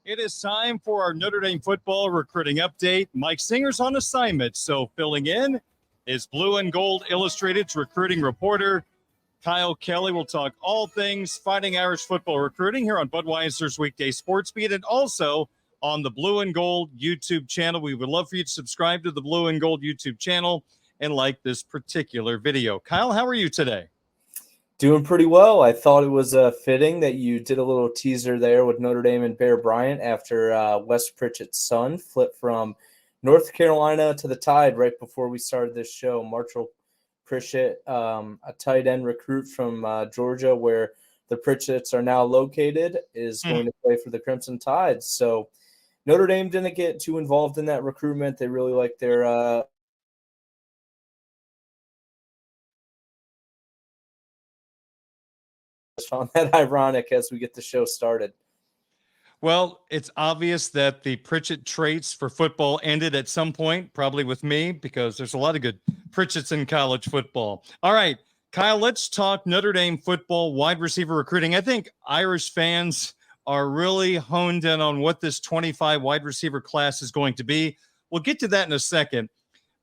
It is time for our Notre Dame football recruiting update. Mike Singer's on assignment, so filling in is Blue and Gold Illustrated's recruiting reporter, Kyle Kelly. Will talk all things Fighting Irish football recruiting here on Budweiser's Weekday Sports Beat and also on the Blue and Gold YouTube channel. We would love for you to subscribe to the Blue and Gold YouTube channel and like this particular video. Kyle, how are you today? Doing pretty well. I thought it was fitting that you did a little teaser there with Notre Dame and Bear Bryant after Wes Pritchett's son flipped from North Carolina to the Tide right before we started this show. Marshall Pritchett, a tight end recruit from Georgia, where the Pritchetts are now located, is going to play for the Crimson Tide. So Notre Dame didn't get too involved in that recruitment. They really like their found that ironic as we get the show started. Well, it's obvious that the Pritchett traits for football ended at some point, probably with me, because there's a lot of good Pritchetts in college football. All right, Kyle, let's talk Notre Dame football wide receiver recruiting. I think Irish fans are really honed in on what this 25 wide receiver class is going to be. We'll get to that in a second.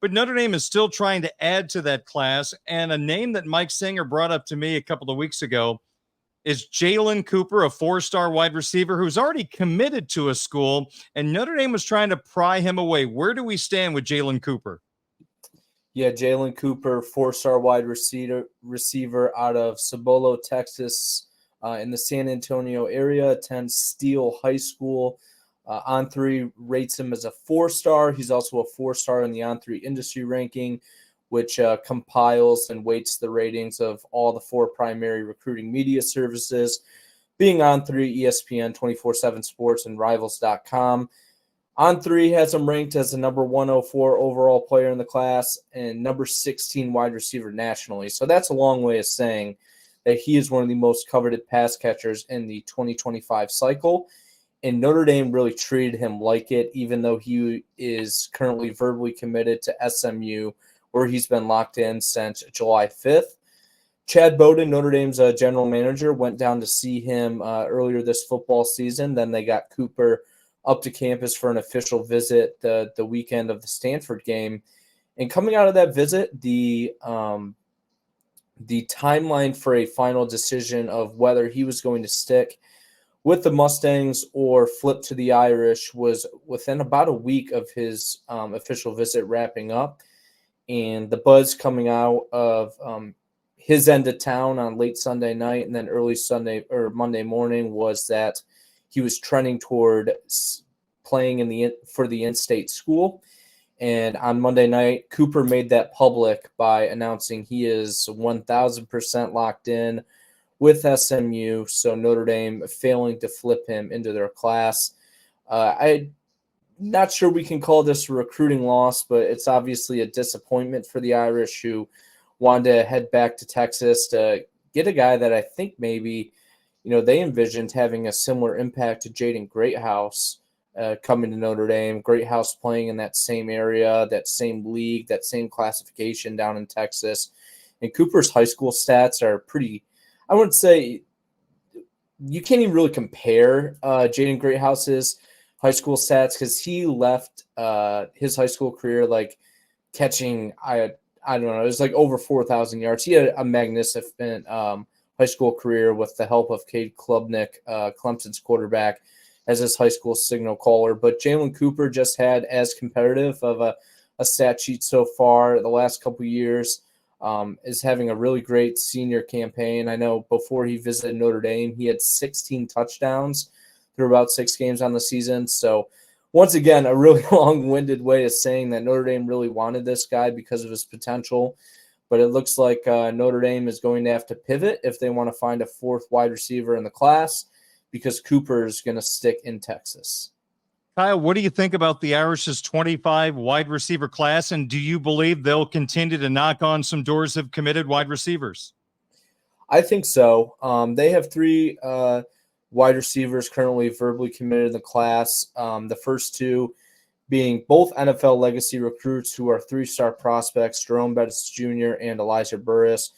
But Notre Dame is still trying to add to that class, and a name that Mike Singer brought up to me a couple of weeks ago is Jaylen Cooper, a four-star wide receiver who's already committed to a school, and Notre Dame was trying to pry him away. Where do we stand with Jaylen Cooper? Yeah, Jaylen Cooper, four-star wide receiver out of Cibolo, Texas, in the San Antonio area, attends Steele High School. On3 rates him as a four-star. He's also a four-star in the On3 industry ranking, which compiles and weights the ratings of all the four primary recruiting media services, being On3, ESPN, 24/7 Sports, and Rivals.com. On3 has him ranked as the number 104 overall player in the class and number 16 wide receiver nationally. So that's a long way of saying that he is one of the most coveted pass catchers in the 2025 cycle. And Notre Dame really treated him like it, even though he is currently verbally committed to SMU, where he's been locked in since July 5th. Chad Bowden, Notre Dame's general manager, went down to see him earlier this football season. Then they got Cooper up to campus for an official visit the weekend of the Stanford game. And coming out of that visit, the timeline for a final decision of whether he was going to stick with the Mustangs or flip to the Irish was within about a week of his official visit wrapping up. And the buzz coming out of his end of town on late Sunday night and then early Sunday or Monday morning was that he was trending toward playing for the in-state school. And on Monday night, Cooper made that public by announcing he is 1,000% locked in with SMU. So Notre Dame failing to flip him into their class. I'm not sure we can call this a recruiting loss, but it's obviously a disappointment for the Irish, who wanted to head back to Texas to get a guy that I think maybe, they envisioned having a similar impact to Jaden Greathouse coming to Notre Dame. Greathouse playing in that same area, that same league, that same classification down in Texas. And Cooper's high school stats are pretty, I wouldn't say, you can't even really compare Jaden Greathouse's high school stats because he left his high school career like catching, I don't know, it was like over 4,000 yards. He had a magnificent high school career with the help of Cade Klubnik, Clemson's quarterback, as his high school signal caller. But Jaylen Cooper just had as competitive of a stat sheet so far the last couple of years. Is having a really great senior campaign. I know before he visited Notre Dame, he had 16 touchdowns through about 6 games on the season. So once again, a really long-winded way of saying that Notre Dame really wanted this guy because of his potential. But it looks like Notre Dame is going to have to pivot if they want to find a fourth wide receiver in the class, because Cooper is going to stick in Texas. Kyle, what do you think about the Irish's 25 wide receiver class, and do you believe they'll continue to knock on some doors of committed wide receivers? I think so. They have 3 wide receivers currently verbally committed in the class. The first 2 being both NFL legacy recruits who are 3-star prospects, Jerome Bettis Jr. and Elijah Burris.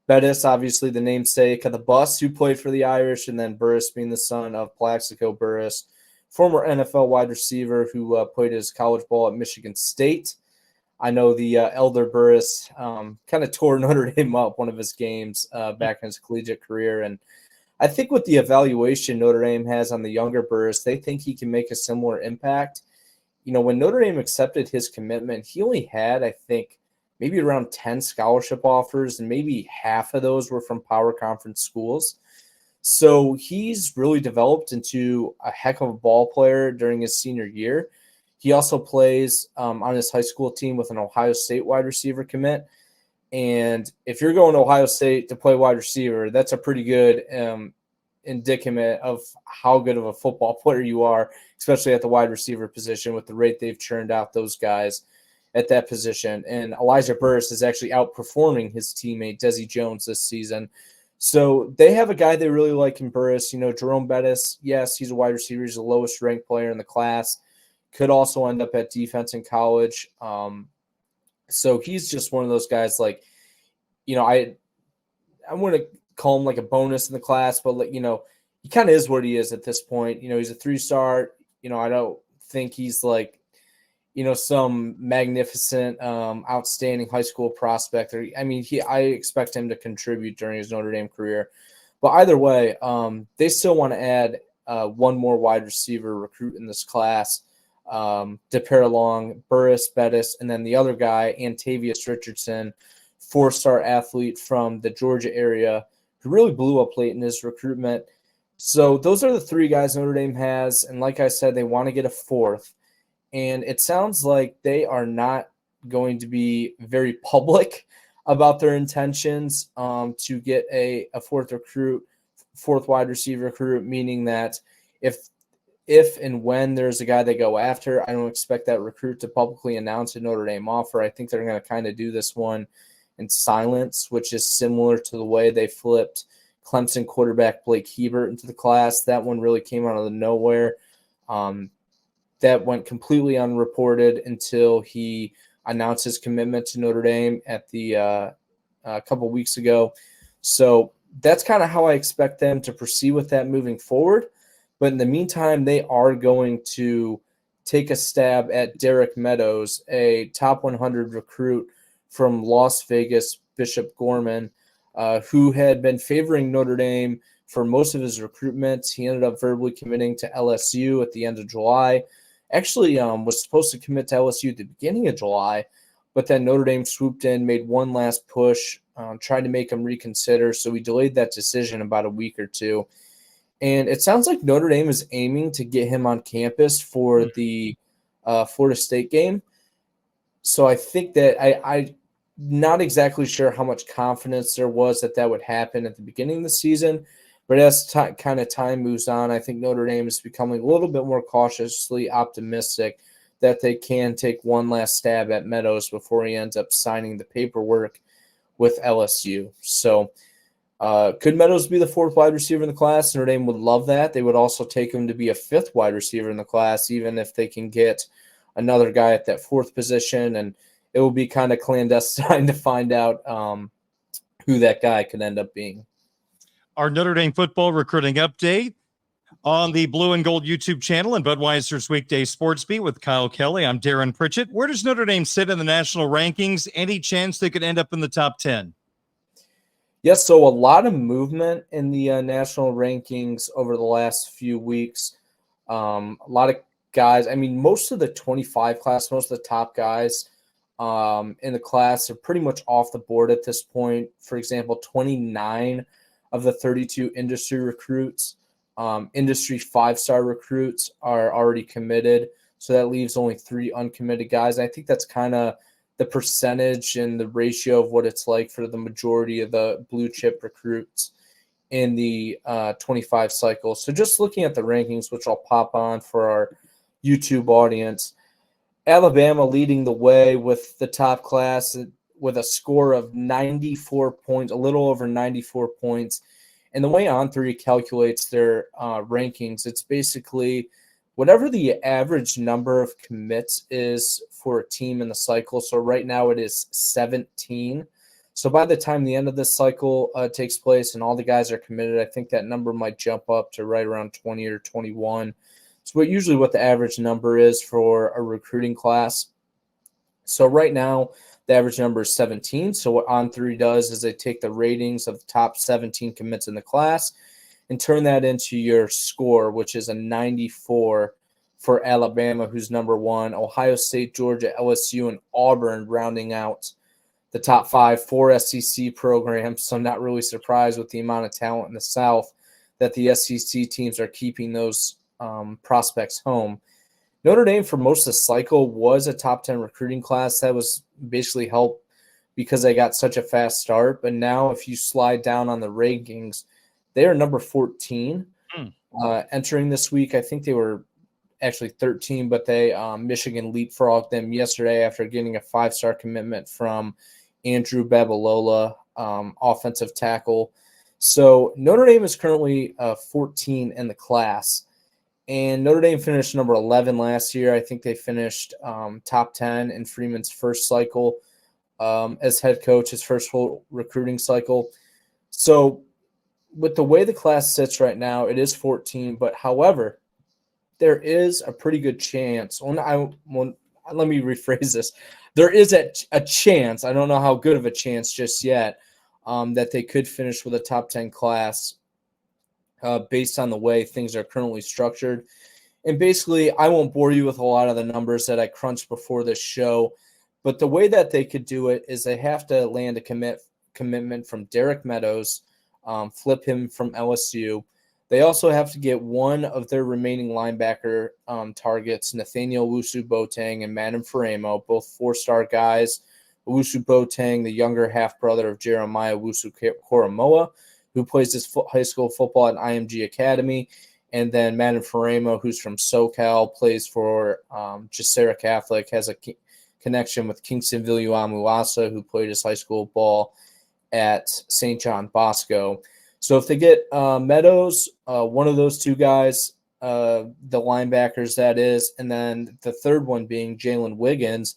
Bettis, obviously the namesake of the bus, who played for the Irish, and then Burris being the son of Plaxico Burris, former NFL wide receiver who played his college ball at Michigan State. I know the elder Burris kind of tore Notre Dame up one of his games back in his collegiate career. And I think with the evaluation Notre Dame has on the younger Burris, they think he can make a similar impact. You know, when Notre Dame accepted his commitment, he only had, I think, maybe around 10 scholarship offers, and maybe half of those were from power conference schools. So he's really developed into a heck of a ball player during his senior year. He also plays on his high school team with an Ohio State wide receiver commit. And if you're going to Ohio State to play wide receiver, that's a pretty good indicament of how good of a football player you are, especially at the wide receiver position with the rate they've churned out those guys at that position. And Elijah Burris is actually outperforming his teammate Desi Jones this season. So they have a guy they really like in Burris. You know, Jerome Bettis, yes, he's a wide receiver. He's the lowest ranked player in the class. Could also end up at defense in college. So he's just one of those guys, like, you know, I want to call him like a bonus in the class, but, like, you know, he kind of is what he is at this point. You know, he's a 3-star. You know, I don't think he's like, you know, some magnificent, outstanding high school prospect. I mean, I expect him to contribute during his Notre Dame career. But either way, they still want to add one more wide receiver recruit in this class to pair along Burris, Bettis, and then the other guy, Antavius Richardson, 4-star athlete from the Georgia area who really blew up late in his recruitment. So those are the 3 guys Notre Dame has. And like I said, they want to get a 4th. And it sounds like they are not going to be very public about their intentions to get a 4th wide receiver recruit, meaning that if and when there's a guy they go after, I don't expect that recruit to publicly announce a Notre Dame offer. I think they're going to kind of do this one in silence, which is similar to the way they flipped Clemson quarterback Blake Hebert into the class. That one really came out of nowhere. That went completely unreported until he announced his commitment to Notre Dame at the a couple weeks ago. So that's kind of how I expect them to proceed with that moving forward. But in the meantime, they are going to take a stab at Derek Meadows, a top 100 recruit from Las Vegas, Bishop Gorman, who had been favoring Notre Dame for most of his recruitment. He ended up verbally committing to LSU at the end of July. Actually, was supposed to commit to LSU at the beginning of July, but then Notre Dame swooped in, made one last push, tried to make him reconsider. So we delayed that decision about a week or two. And it sounds like Notre Dame is aiming to get him on campus for the Florida State game. So I think that I'm not exactly sure how much confidence there was that would happen at the beginning of the season. But as kind of time moves on, I think Notre Dame is becoming a little bit more cautiously optimistic that they can take one last stab at Meadows before he ends up signing the paperwork with LSU. So could Meadows be the 4th wide receiver in the class? Notre Dame would love that. They would also take him to be a 5th wide receiver in the class, even if they can get another guy at that 4th position. And it will be kind of clandestine to find out who that guy could end up being. Our Notre Dame football recruiting update on the Blue and Gold YouTube channel and Budweiser's Weekday Sports Beat with Kyle Kelly. I'm Darren Pritchett. Where does Notre Dame sit in the national rankings? Any chance they could end up in the top 10? Yes, so a lot of movement in the national rankings over the last few weeks. A lot of guys, I mean, most of the 25 class, most of the top guys in the class are pretty much off the board at this point. For example, 29 of the 32 industry recruits, industry 5-star recruits are already committed. So that leaves only 3 uncommitted guys. And I think that's kind of the percentage and the ratio of what it's like for the majority of the blue chip recruits in the 25 cycle. So just looking at the rankings, which I'll pop on for our YouTube audience, Alabama leading the way with the top class with a score of 94 points, a little over 94 points. And the way On3 calculates their rankings, it's basically whatever the average number of commits is for a team in the cycle. So right now it is 17. So by the time the end of this cycle takes place and all the guys are committed, I think that number might jump up to right around 20 or 21. It's usually what the average number is for a recruiting class. So right now, the average number is 17. So what On3 does is they take the ratings of the top 17 commits in the class and turn that into your score, which is a 94 for Alabama, who's number 1, Ohio State, Georgia, LSU, and Auburn rounding out the top 5 for SEC programs. So I'm not really surprised with the amount of talent in the South that the SEC teams are keeping those prospects home. Notre Dame, for most of the cycle, was a top 10 recruiting class. That was basically helped because they got such a fast start. But now if you slide down on the rankings, they are number 14 entering this week. I think they were actually 13, but Michigan leapfrogged them yesterday after getting a 5-star commitment from Andrew Babalola, offensive tackle. So Notre Dame is currently 14 in the class. And Notre Dame finished number 11 last year. I think they finished top 10 in Freeman's first cycle as head coach, his first full recruiting cycle. So with the way the class sits right now, it is 14. But however, there is a pretty good chance. Let me rephrase this. There is a chance, I don't know how good of a chance just yet, that they could finish with a top 10 class based on the way things are currently structured. And basically, I won't bore you with a lot of the numbers that I crunched before this show, but the way that they could do it is they have to land a commitment from Derek Meadows, flip him from LSU. They also have to get one of their remaining linebacker targets, Nathaniel Owusu-Boateng and Madden Faremo, both 4-star guys. Owusu-Boateng, the younger half-brother of Jeremiah Owusu-Koramoah, who plays his high school football at IMG Academy, and then Madden Faremo, who's from SoCal, plays for Jacera Catholic, has a connection with Kingston Villuamuasa, who played his high school ball at St. John Bosco. So if they get Meadows, one of those two guys, the linebackers that is, and then the third one being Jalen Wiggins,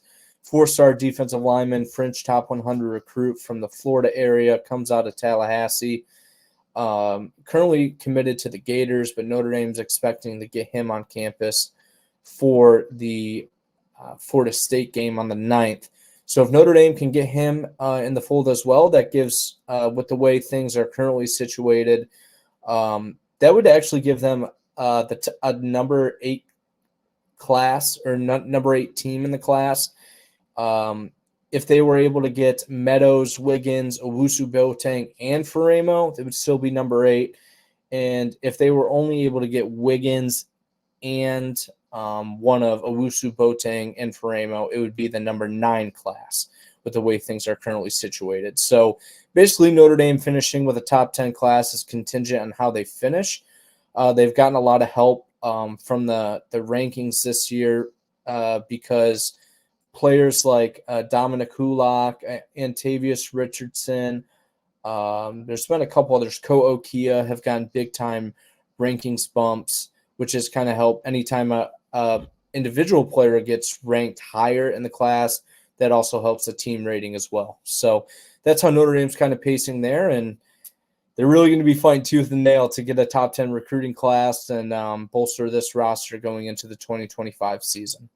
4-star defensive lineman, French top 100 recruit from the Florida area, comes out of Tallahassee. Currently committed to the Gators, but Notre Dame's expecting to get him on campus for the Florida State game on the 9th. So if Notre Dame can get him in the fold as well, that gives, with the way things are currently situated, that would actually give them a number 8 class or number 8 team in the class. If they were able to get Meadows, Wiggins, Owusu-Boateng, and Faremo, they would still be number 8. And if they were only able to get Wiggins and one of Owusu-Boateng and Faremo, it would be the number 9 class with the way things are currently situated. So basically Notre Dame finishing with a top 10 class is contingent on how they finish. They've gotten a lot of help from the rankings this year because players like Dominic Hulock, Antavius Richardson, there's been a couple others, Ko Okia, have gotten big-time rankings bumps, which has kind of helped anytime a individual player gets ranked higher in the class, that also helps the team rating as well. So that's how Notre Dame's kind of pacing there, and they're really going to be fighting tooth and nail to get a top 10 recruiting class and bolster this roster going into the 2025 season.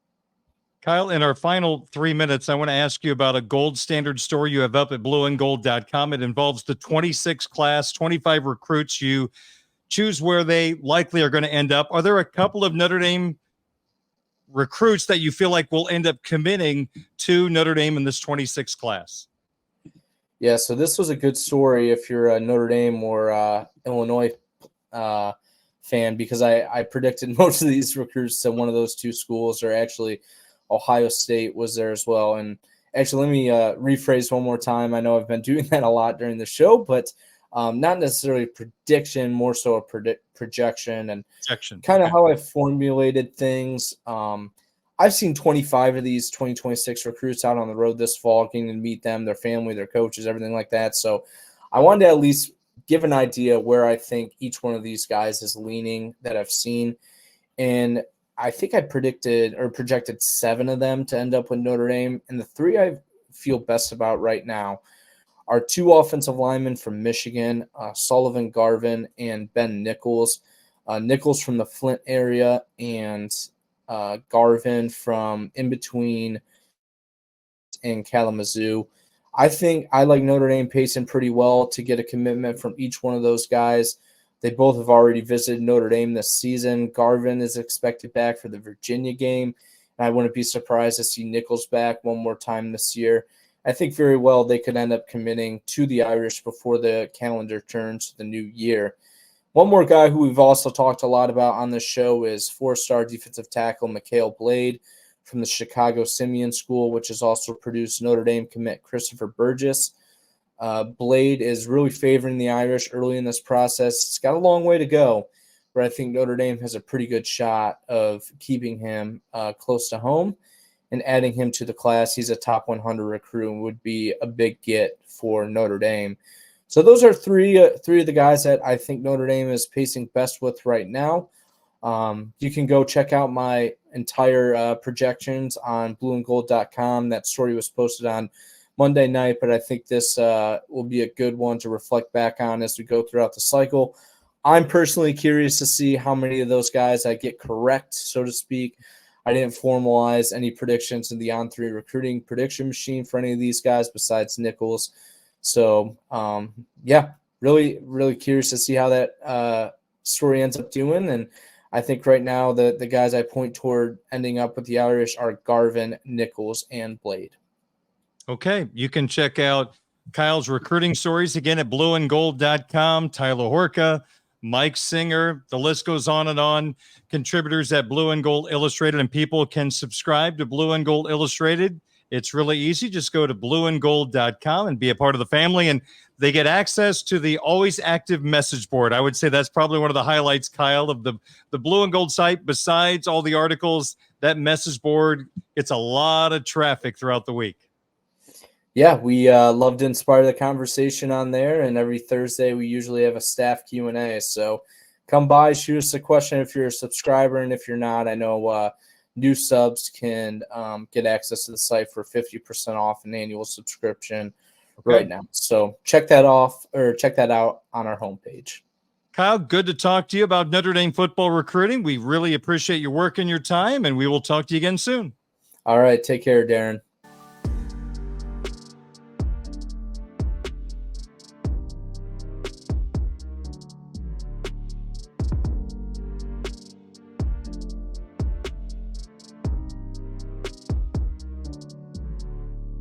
Kyle, in our final 3 minutes, I want to ask you about a gold standard story you have up at blueandgold.com. It involves the 26 class, 25 recruits. You choose where they likely are going to end up. Are there a couple of Notre Dame recruits that you feel like will end up committing to Notre Dame in this 26 class? Yeah, so this was a good story if you're a Notre Dame or Illinois fan, because I predicted most of these recruits to one of those two schools, or actually Ohio State was there as well. And actually, let me rephrase one more time. I know I've been doing that a lot during the show, but not necessarily prediction, more so a projection and kind of how I formulated things. I've seen 25 of these 2026 recruits out on the road this fall, getting to meet them, their family, their coaches, everything like that. So I wanted to at least give an idea where I think each one of these guys is leaning that I've seen. And I think I predicted or projected 7 of them to end up with Notre Dame. And the 3 I feel best about right now are 2 offensive linemen from Michigan, Sullivan Garvin and Ben Nichols. Nichols from the Flint area and Garvin from in between in Kalamazoo. I think I like Notre Dame pacing pretty well to get a commitment from each one of those guys. They both have already visited Notre Dame this season. Garvin is expected back for the Virginia game, and I wouldn't be surprised to see Nichols back one more time this year. I think very well they could end up committing to the Irish before the calendar turns to the new year. One more guy who we've also talked a lot about on this show is 4-star defensive tackle Mikhail Blade from the Chicago Simeon School, which has also produced Notre Dame commit Christopher Burgess. Blade is really favoring the Irish early in this process. It's got a long way to go, but I think Notre Dame has a pretty good shot of keeping him close to home and adding him to the class. He's a top 100 recruit and would be a big get for Notre Dame. So those are three of the guys that I think Notre Dame is pacing best with right now. You can go check out my entire projections on blueandgold.com. That story was posted on Monday night, but I think this will be a good one to reflect back on as we go throughout the cycle. I'm personally curious to see how many of those guys I get correct, so to speak. I didn't formalize any predictions in the On3 recruiting prediction machine for any of these guys besides Nichols. So, really, really curious to see how that story ends up doing. And I think right now the guys I point toward ending up with the Irish are Garvin, Nichols, and Blade. Okay, you can check out Kyle's recruiting stories again at blueandgold.com. Tyler Horka, Mike Singer, the list goes on and on. Contributors at Blue and Gold Illustrated, and people can subscribe to Blue and Gold Illustrated. It's really easy. Just go to blueandgold.com and be a part of the family, and they get access to the always active message board. I would say that's probably one of the highlights, Kyle, of the Blue and Gold site. Besides all the articles, that message board gets a lot of traffic throughout the week. Yeah, we love to inspire the conversation on there, and every Thursday we usually have a staff Q&A. So come by, shoot us a question if you're a subscriber, and if you're not, I know new subs can get access to the site for 50% off an annual subscription right now. So check that out on our homepage. Kyle, good to talk to you about Notre Dame football recruiting. We really appreciate your work and your time, and we will talk to you again soon. All right, take care, Darren.